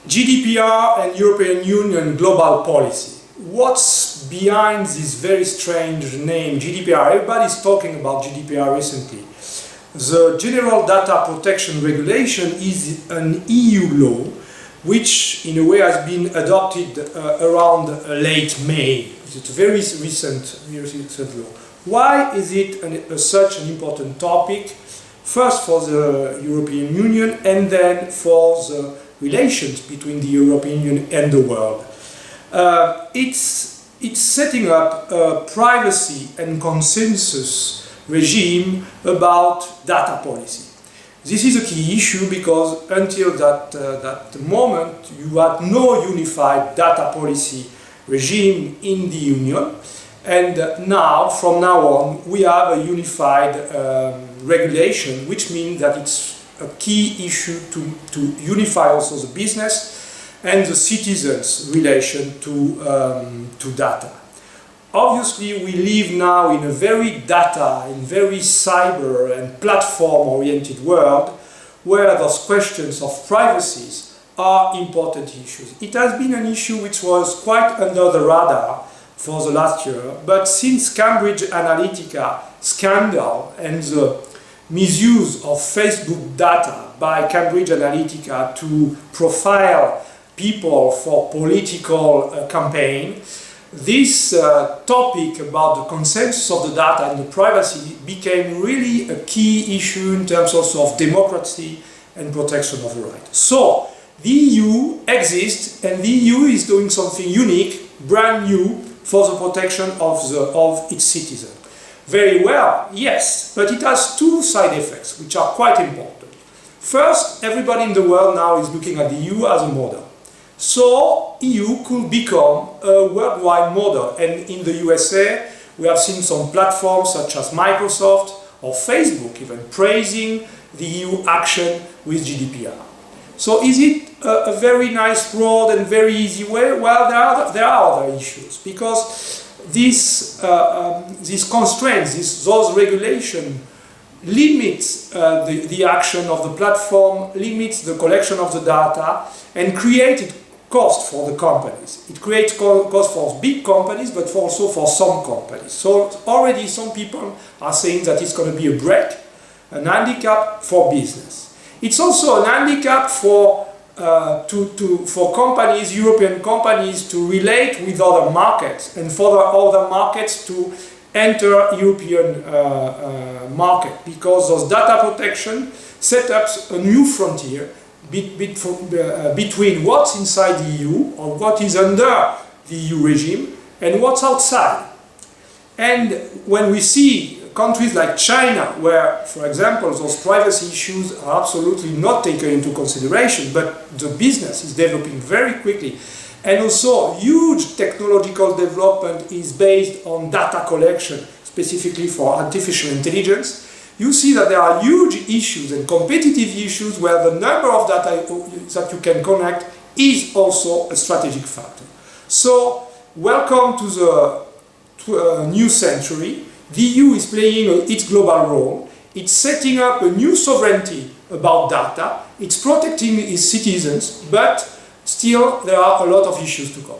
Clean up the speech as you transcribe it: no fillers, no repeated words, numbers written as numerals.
GDPR and European Union global policy. What's behind this very strange name GDPR? Everybody's talking about GDPR recently. The General Data Protection Regulation is an EU law which in a way has been adopted around late May. It's a very recent law. Why is it such an important topic? First for the European Union and then for the relations between the European Union and the world. It's setting up a privacy and consensus regime about data policy. This is a key issue because until that moment you had no unified data policy regime in the Union, and now, from now on, we have a unified regulation, which means that it's a key issue to unify also the business and the citizens' relation to data. Obviously, we live now in a very data and very cyber and platform-oriented world where those questions of privacy are important issues. It has been an issue which was quite under the radar for the last year, but since Cambridge Analytica scandal and the misuse of Facebook data by Cambridge Analytica to profile people for political campaign, this topic about the consensus of the data and the privacy became really a key issue in terms also of democracy and protection of the right. So the EU exists, and the EU is doing something unique, brand new, for the protection of its citizens. Very well, yes, but it has two side effects which are quite important. First, everybody in the world now is looking at the EU as a model. So EU could become a worldwide model, and in the USA we have seen some platforms such as Microsoft or Facebook even praising the EU action with GDPR. So is it a very nice road and very easy way? Well, there are other issues, because these constraints, those regulations limits the action of the platform, limits the collection of the data, and created cost for the companies. It creates cost for big companies, but also for some companies. So already some people are saying that it's going to be a break, an handicap for business. It's also an handicap for companies, European companies, to relate with other markets, and for other markets to enter European market, because those data protection set up a new frontier between what's inside the EU, or what is under the EU regime, and what's outside. And when we see countries like China, where, for example, those privacy issues are absolutely not taken into consideration, but the business is developing very quickly, and also huge technological development is based on data collection, specifically for artificial intelligence, you see that there are huge issues and competitive issues where the number of data that you can connect is also a strategic factor. So, welcome to the new century. The EU is playing its global role. It's setting up a new sovereignty about data. It's protecting its citizens, but still there are a lot of issues to come.